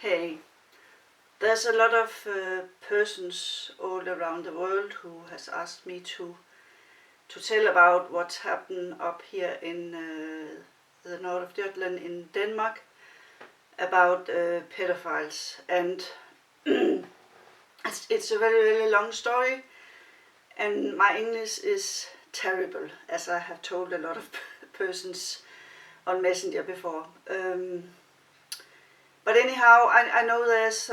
Hey, there's a lot of persons all around the world who has asked me to tell about what's happened up here in the north of Jutland in Denmark about pedophiles, and it's a very, very long story, and my English is terrible, as I have told a lot of persons on Messenger before. But anyhow, I know there's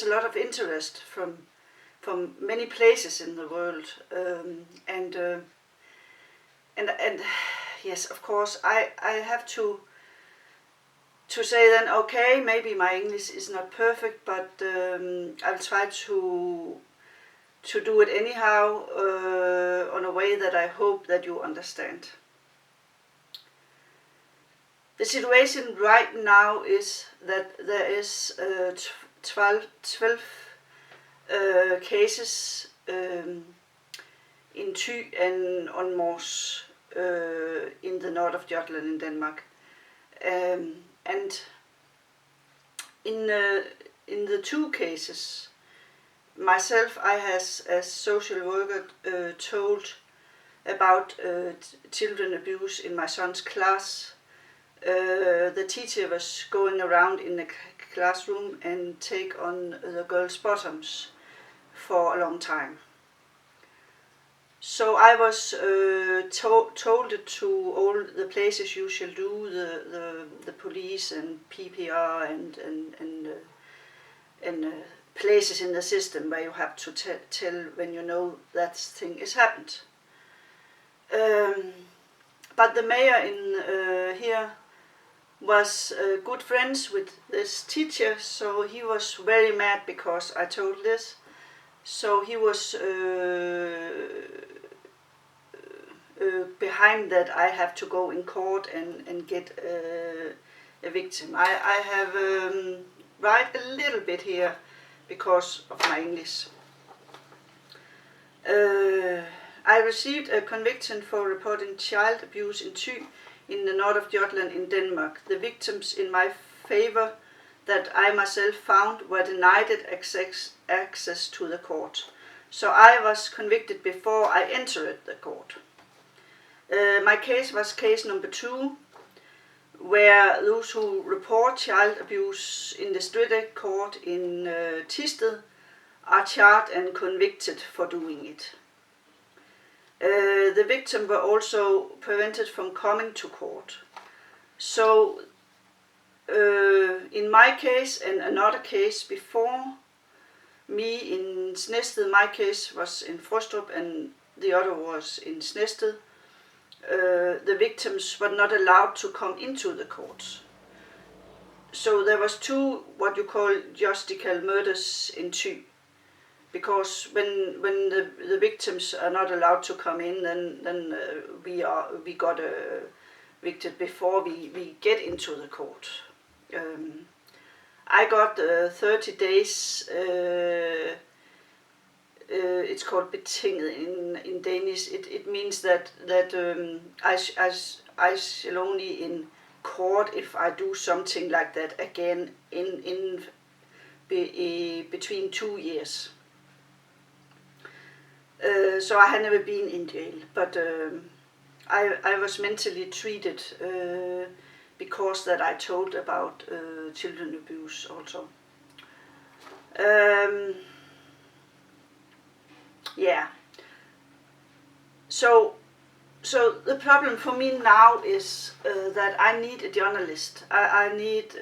a lot of interest from many places in the world, and yes, of course, I have to say then, okay, maybe my English is not perfect, but I'll try to do it anyhow on a way that I hope that you understand. The situation right now is that there is 12 cases in Thy and on Mors in the north of Jutland in Denmark, and in the two cases, myself, I has as social worker told about children abuse in my son's class. The teacher was going around in the classroom and take on the girls' bottoms for a long time. So I was told it to all the places you shall do, the police and PPR and places in the system where you have to tell when you know that thing is happened. But the mayor in here was good friends with this teacher, so he was very mad because I told this. So he was behind that I have to go in court and get a victim. I have write a little bit here because of my English. I received a conviction for reporting child abuse in Thy in the north of Jutland in Denmark. The victims in my favor that I myself found were denied access to the court. So I was convicted before I entered the court. My case was case number 2, where those who report child abuse in the district court in Thisted are charged and convicted for doing it. The victim were also prevented from coming to court. So in my case and another case before me in Snested, my case was in Frostrup and the other was in Snested, the victims were not allowed to come into the courts. So there was 2 what you call justical murders in Thy. Because when the victims are not allowed to come in, then we got evicted before we get into the court. I got 30 days. It's called betinget in Danish. It means that I shall only in court if I do something like that again in between 2 years. So I had never been in jail, but I was mentally treated because that I told about children abuse also. Yeah. So the problem for me now is that I need a journalist. I need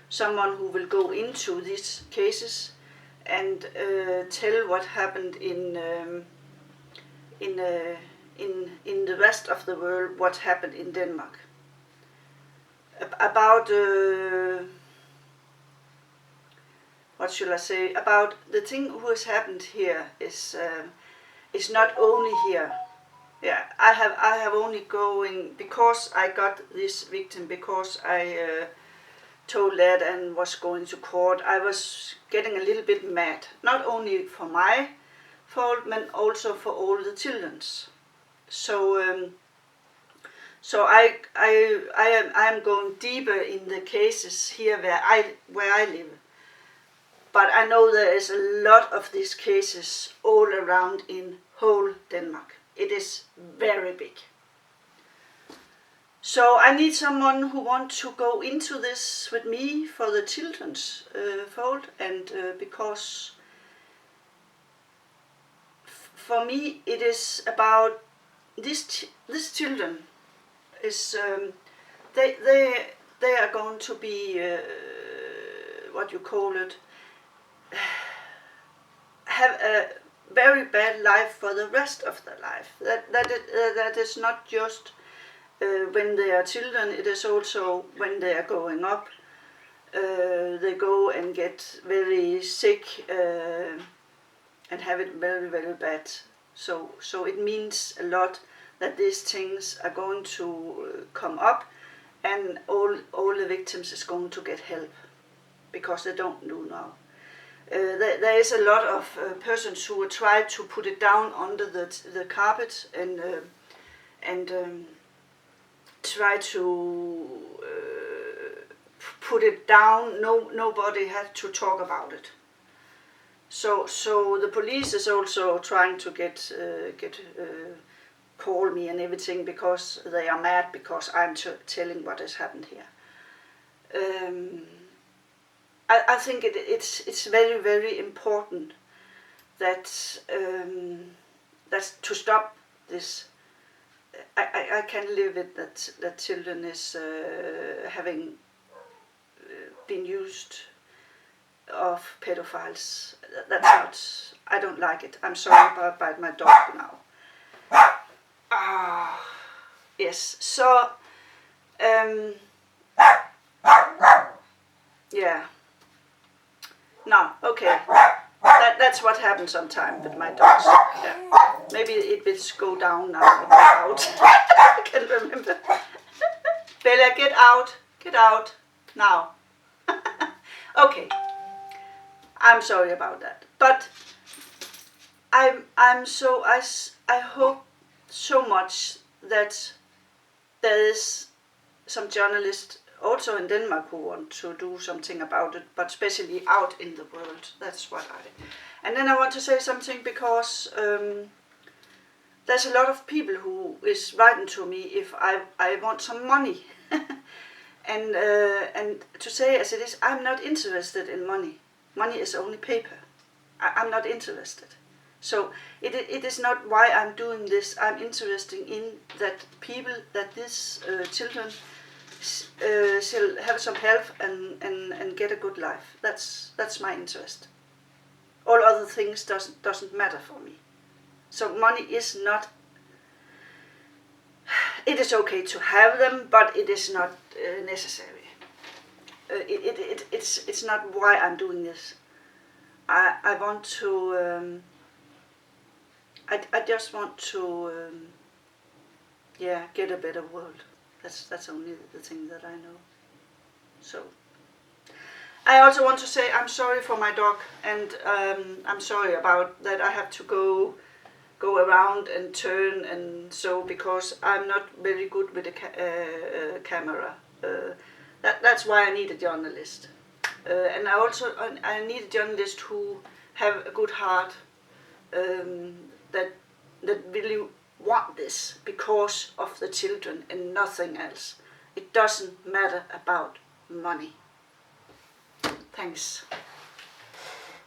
someone who will go into these cases and tell what happened in the rest of the world, what happened in Denmark. About what should I say? About the thing who has happened here is not only here. Yeah, I have only going because I got this victim because I told that and was going to court. I was getting a little bit mad, not only for my fault, but also for all the children's. So So I am going deeper in the cases here where I live. But I know there is a lot of these cases all around in whole Denmark. It is very big. So I need someone who wants to go into this with me for the children's fold, and because for me it is about these children is they are going to be what you call it, have a very bad life for the rest of their life. That is not just when they are children, it is also when they are growing up. They go and get very sick and have it very, very bad. So it means a lot that these things are going to come up, and all the victims is going to get help, because they don't know now. There is a lot of persons who will try to put it down under the carpet and try to put it down. Nobody had to talk about it. So the police is also trying to get call me and everything, because they are mad because I'm telling what has happened here. I think it's very, very important that that's to stop this. I can live with that children is having been used of pedophiles. That's not. I don't like it. I'm sorry about my dog now. Yes. So yeah. No, okay. That's what happens sometimes with my dogs. Yeah. Maybe it will go down now. Out. I can't remember. Bella, get out. Get out. Now. Okay. I'm sorry about that. But I hope so much that there is some journalists also in Denmark who want to do something about it, but especially out in the world. That's what and then I want to say something, because there's a lot of people who is writing to me if I want some money. And to say as it is, I'm not interested in money. Money is only paper. I'm not interested. So it is not why I'm doing this. I'm interested in that people, that these children shall have some help and get a good life. That's my interest. All other things doesn't matter for me. So money is not. It is okay to have them, but it is not necessary. It's not why I'm doing this. I want to. I just want to. Get a better world. That's only the thing that I know. So I also want to say I'm sorry for my dog, and I'm sorry about that I have to go around and turn, and so, because I'm not very good with a camera. That's why I need a journalist, and I need a journalist who have a good heart, that really want this because of the children and nothing else. It doesn't matter about money. Thanks.